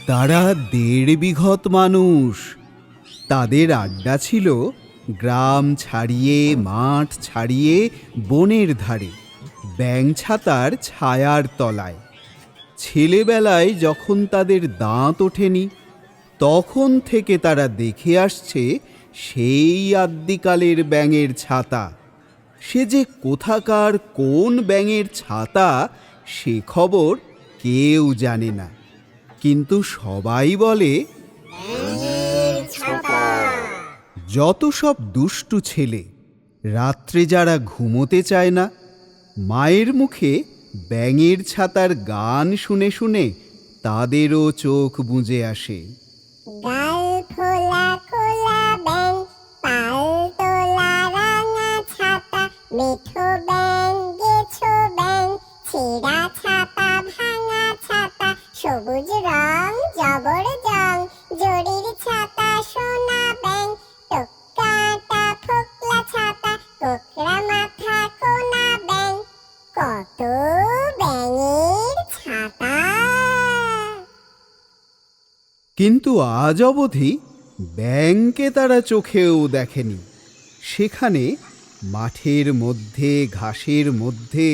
তারা ১.৫ বিঘত মানুষ। তাদের আড্ডা ছিল গ্রাম ছাড়িয়ে, মাঠ ছাড়িয়ে, বনের ধারে, ব্যাঙ ছাতার ছায়ার তলায়। ছেলেবেলায় যখন তাদের দাঁত ওঠেনি, তখন থেকে তারা দেখে আসছে সেই আদ্যিকালের ব্যাঙের ছাতা। সে যে কোথাকার কোন ব্যাঙের ছাতা, সে খবর কেউ জানে না, কিন্তু সবাই বলে যত সব দুষ্টু ছেলে রাত্রে যারা ঘুমোতে চায় না, মায়ের মুখে ব্যাঙের ছাতার গান শুনে শুনে তাদেরও চোখ বুজে আসে। গাল খোলা খোলা ব্যাঙ, পাল তোলা রাঙা ছাতা, মেঠো ব্যাঙ গেছো ব্যাঙ, ছেঁড়া ছাতা ভাঙা ছাতা, সবুজ রং জবর জং, জরির ছাতা সোনা ব্যাঙ, টোক্কাটা ফোকলা ছাতা, কোকড়া মাথা কোনা ব্যাঙ, কত ব্যাঙের ছাতা। কিন্তু আজ অবধি ব্যাঙকে তারা চোখেও দেখেনি। সেখানে মাঠের মধ্যে, ঘাসের মধ্যে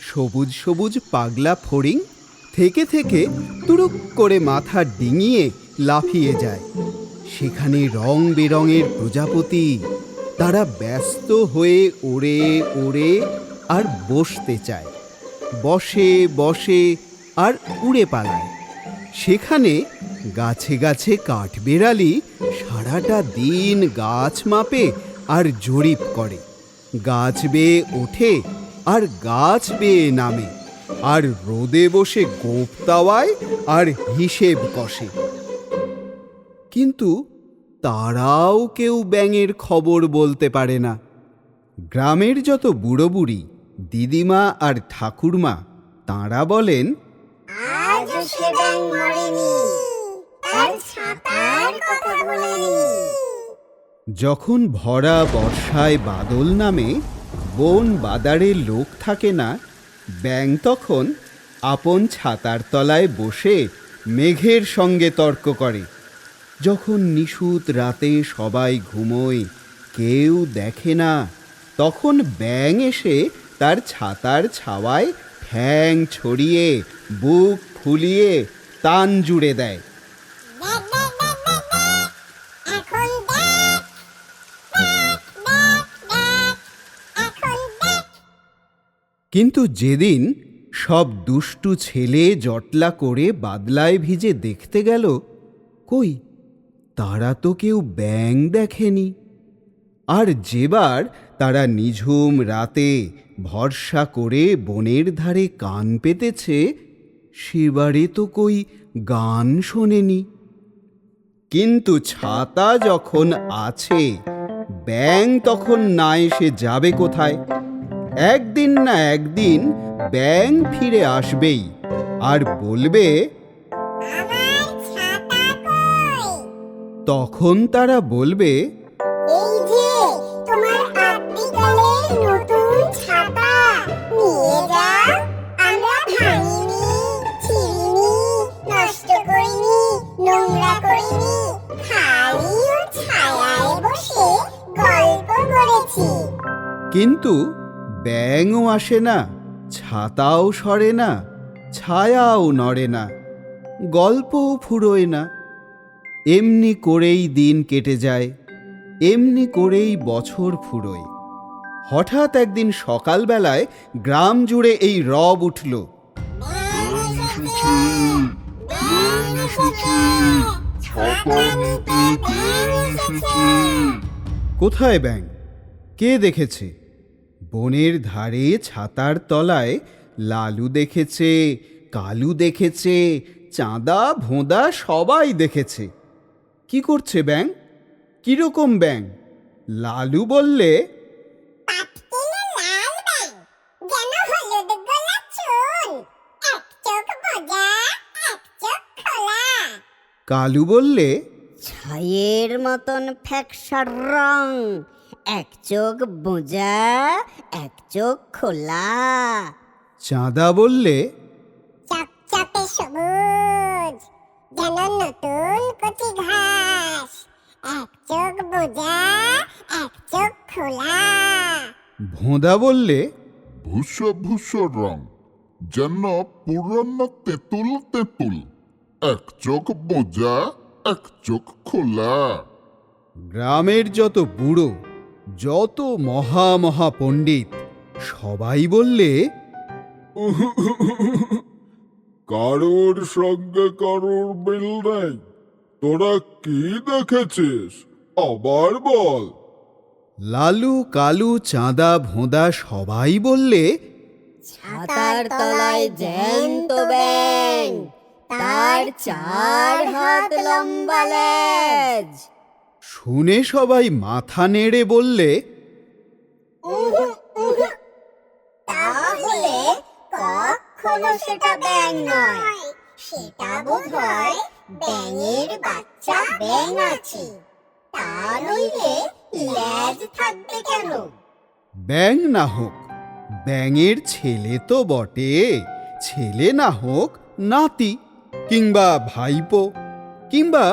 সবুজ সবুজ পাগলা ফড়িং থেকে থেকে তুড়ুক করে মাথা ডিঙিয়ে লাফিয়ে যায়। সেখানে রং বেরঙের প্রজাপতি, তারা ব্যস্ত হয়ে ওড়ে ওড়ে আর বসতে চায়, বসে বসে আর উড়ে পালায়। সেখানে গাছে গাছে কাঠবেড়ালি সারাটা দিন গাছ মাপে আর জরিপ করে, গাছ বেয়ে ওঠে আর গাছ বেয়ে নামে, আর রোদে বসে গোঁফ তাওয়ায় আর হিসেব কষে। কিন্তু তারাও কেউ ব্যাঙের খবর বলতে পারে না। গ্রামের যত বুড়ো বুড়ি, দিদিমা আর ঠাকুরমা, তাঁরা বলেন আজও সে ব্যাঙ মরেনি, তার ছাতার কথা ভোলেনি। যখন ভরা বর্ষায় বাদল নামে, বন বাদারে লোক থাকে না, ব্যাঙ তখন আপন ছাতার তলায় বসে মেঘের সঙ্গে তর্ক করে। যখন নিশুত রাতে সবাই ঘুমোয়, কেউ দেখে না, তখন ব্যাঙ এসে তার ছাতার ছাওয়ায় ঠ্যাং ছড়িয়ে, বুক ফুলিয়ে তান জুড়ে দেয়। কিন্তু যেদিন সব দুষ্টু ছেলে জটলা করে বাদলায় ভিজে দেখতে গেল, কই তারা তো কেউ ব্যাঙ দেখেনি। আর যেবার তারা নিঝুম রাতে ভরসা করে বনের ধারে কান পেতেছে, সেবারে তো কই গান শোনেনি। কিন্তু ছাতা যখন আছে, ব্যাঙ তখন না এসে যাবে কোথায়? একদিন না একদিন ব্যাঙ ফিরে আসবেই, আর বলবে আমার ছাতা কই? তখন তারা বলবে এই যে তোমার আদ্যিকালের নতুন ছাতা, নিয়ে যাও। আমরা ভাঙিনি, ছিঁড়িনি, নষ্ট করিনি, নোংরা করিনি, খালি ওর ছায়ায় বসে গল্প করেছি। কিন্তু ব্যাঙও আসে না, ছাতাও সরে না, ছায়াও নড়ে না, গল্পও ফুরোয় না। এমনি করেই দিন কেটে যায়, এমনি করেই বছর ফুরোয়। হঠাৎ একদিন সকালবেলায় গ্রাম জুড়ে এই রব উঠল, কোথায় ব্যাঙ? কে দেখেছে? বনের ধারে ছাতার তলায় লালু দেখেছে, কালু দেখেছে, চাঁদা ভোঁদা সবাই দেখেছে। কি করছে ব্যাঙ? কিরকম ব্যাঙ? লালু বললে, পাটকেলে লাল ব্যাঙ, যেন হলুদ গোলাপ চুল, এক চোখ বোজা, এক চোখ খোলা। কালু বললে, ছাইয়ের মতন ফ্যাকসার রং, এক চোখ বোঝা, এক চোখ খোলা। চাঁদা বললে, চকচকে সবুজ, যেন নতুন কচি ঘাস। এক চোখ বোঝা, এক চোখ খোলা। ভোঁদা বললে, ভূষো ভূষো রং, যেন পুরনো তেঁতুল তেঁতুল। এক চোখ বোঝা, এক চোখ খোলা। গ্রামের যত বুড়ো, যত মহা মহা পণ্ডিত, সবাই বললে, কারোর সঙ্গে কারোর মিল নেই। তোরা কি দেখেছিস আবার বল। লালু, কালু, চাঁদা, ভোঁদা সবাই বললে, ছাতার তলায় জ্যান্ত ব্যাঙ, তার 4 হাত লম্বা লেজ। শুনে সবাই মাথা নেড়ে বললে, তাহলে কখনো সেটা ব্যাঙ নয়, সেটা বোধহয় ব্যাঙের বাচ্চা ব্যাঙাচি। তা নইলে লেজ থাকবে কেন? ব্যাঙ না হোক, ব্যাঙের ছেলে তো বটে। ছেলে না হোক নাতি, কিংবা ভাইপো, কিংবা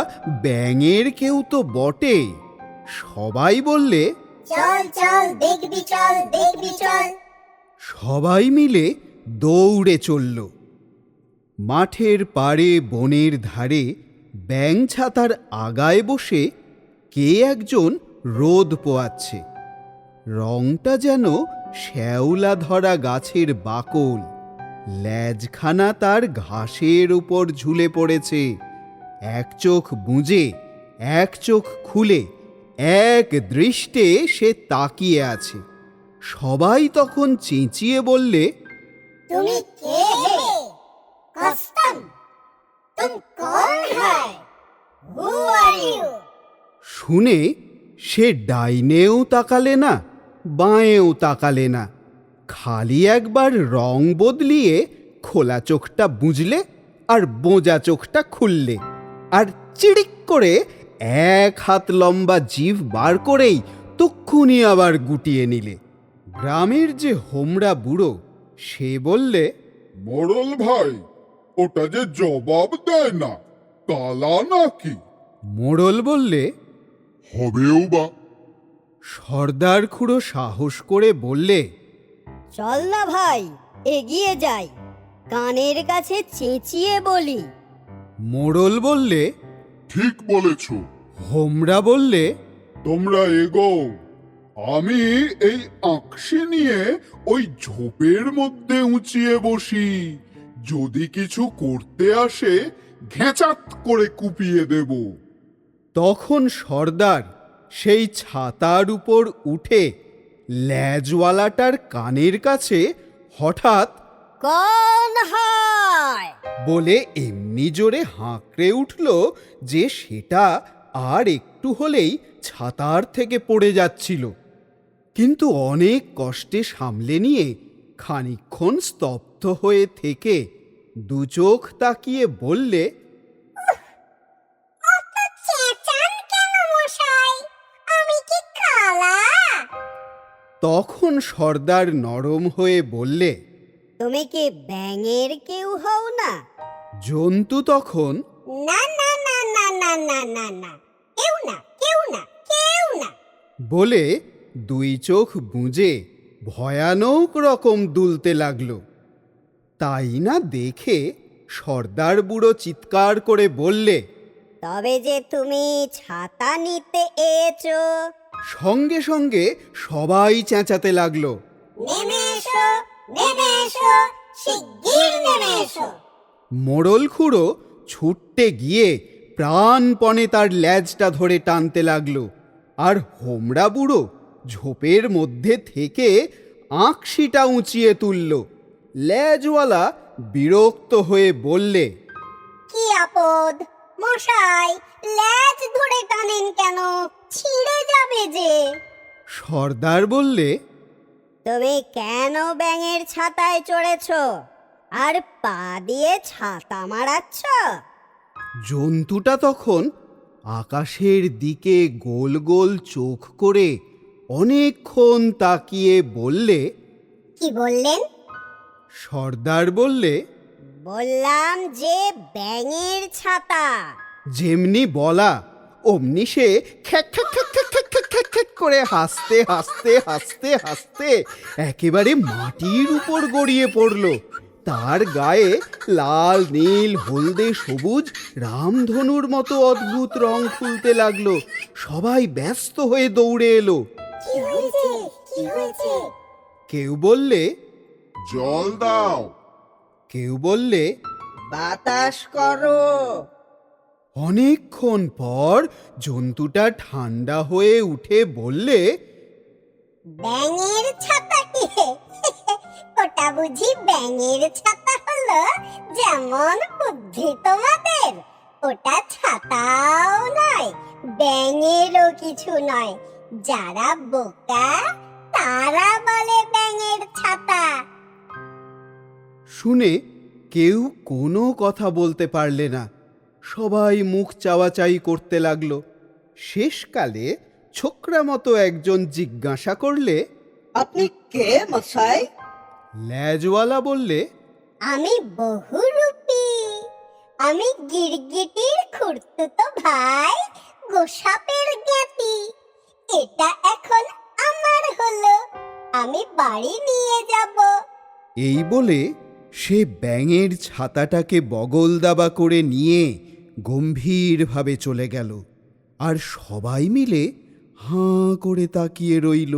ব্যাঙের কেউ তো বটে। সবাই বললে, চল চল দেখবি, চল দেখবি চল। সবাই মিলে দৌড়ে চলল। মাঠের পাড়ে বনের ধারে ব্যাঙ ছাতার আগায় বসে কে একজন রোদ পোয়াচ্ছে। রংটা যেন শ্যাওলা ধরা গাছের বাকল। লেজখানা তার ঘাসের উপর ঝুলে পড়েছে। এক চোখ বুজে, এক চোখ খুলে এক দৃষ্টে সে তাকিয়ে আছে। সবাই তখন চেঁচিয়ে বললে, তুমি কে হে? কস্তম, তুম কौन है? হু আর ইউ? শুনে সে ডাইনেও তাকালে না, বাঁয়েও তাকালে না। খালি একবার রং বদলিয়ে খোলা চোখটা বুঝলে আর বোঁজা চোখটা খুললে, আর চিড়িক করে 1 হাত লম্বা জিভ বার করেই তক্ষুনি আবার গুটিয়ে নিলে। গ্রামের যে হোমরা বুড়ো, সে বললে, মোড়ল ভাই, ওটা যে জবাব দেয় না, কালা নাকি? মোড়ল বললে, হবেও বা। সর্দার খুড়ো সাহস করে বললে, চল না ভাই, এগিয়ে যাই, কানের কাছে চেঁচিয়ে বলি। মোড়ল বললে, ঠিক বলেছ। হোমরা বললে, তোমরা এগোও, আমি এই আঁকশি নিয়ে ওই ঝোপের মধ্যে উঁচিয়ে বসি। যদি কিছু করতে আসে, ঘেঁচাত করে কুপিয়ে দেব। তখন সর্দার সেই ছাতার উপর উঠে ল্যাজওয়ালাটার কানের কাছে হঠাৎ কোন হয় বলে এমনি জোরে হাঁকড়ে উঠল যে সেটা আর একটু হলেই ছাতার থেকে পড়ে যাচ্ছিল। কিন্তু অনেক কষ্টে সামলে নিয়ে খানিকক্ষণ স্তব্ধ হয়ে থেকে দু চোখ তাকিয়ে বললে, অত চেঁচান কেন মশাই? আমি কি কালা? তখন সর্দার নরম হয়ে বললে, তুমি কি ব্যাঙের কেউ হও না? জন্তু তখন না না না না না না না না, কেউ না কেউ না কেউ না। বলে দুই চোখ বুজে ভয়ানক রকম দুলতে লাগলো। তাই না দেখে সর্দার বুড়ো চিৎকার করে বললে, তবে যে তুমি ছাতা নিতে এসো। সঙ্গে সঙ্গে সবাই চেঁচাতে লাগলো। নেমে এসো, নেমে এসো, শিগগির নেমে এসো। মোড়ল খুড়ো ছুটতে গিয়ে প্রাণপণে তার ল্যাজটা ধরে টানতে লাগলো। আর হোমরা বুড়ো ঝোপের মধ্যে থেকে আঁকশিটা উঁচিয়ে তুলল। ল্যাজওয়ালা বিরক্ত হয়ে বললে, কি আপদ মশাই, লেজ ধরে টানেন কেন? ছিঁড়ে যাবে যে। সর্দার বললে, তুমি কেন ব্যাঙের ছাতায় চড়েছ আর পা দিয়ে ছাতা মারাচ্ছ? জন্তুটা তখন আকাশের দিকে গোল গোল চোখ করে অনেকক্ষণ তাকিয়ে বললে। কি বললেন? সর্দার বললে, বললাম যে ব্যাঙের ছাতা। যেমনি বলা অমনি সে খ্যাক খ্যাক খ্যাক খ্যাক খ্যাক খ্যাক খ্যাক খ্যাক করে হাসতে হাসতে হাসতে হাসতে একেবারে মাটির উপর গড়িয়ে পড়ল। তার গায়ে লাল নীল হলদে সবুজ রামধনুর মতো অদ্ভুত রং ফুলতে লাগলো। সবাই ব্যস্ত হয়ে দৌড়ে এলো। কি হয়েছে? কি হয়েছে? কেউ বললে, জল দাও। কেউ বললে, বাতাস করো। অনেকক্ষণ পর জন্তুটা ঠান্ডা হয়ে উঠে বললে, ব্যাঙের ছাতা কি? ওটা বুঝি ব্যাঙের ছাতা হলো? যেমন বুদ্ধি তোমাদের! ওটা ছাতাও নয়, ব্যাঙেরও কিছু নয়। যারা বোকা তারা বলে ব্যাঙের ছাতা। শুনে কেউ কোনো কথা বলতে পারলে না। সবাই মুখ চাওয়াচাই করতে লাগলো। শেষকালে ছোকরা মতো একজন জিজ্ঞাসা করলে, আপনি কে মশাই? ল্যাজওয়ালা বললে, আমি বহুরূপী। আমি গিরগিটির খুড়তুতো ভাই গোসাপের জ্ঞাতি। এটা এখন আমার হলো, আমি বাড়ি নিয়ে যাব। এই বলে সে ব্যাঙের ছাতাটাকে বগল দাবা করে নিয়ে গম্ভীরভাবে চলে গেল। আর সবাই মিলে হাঁ করে তাকিয়ে রইল।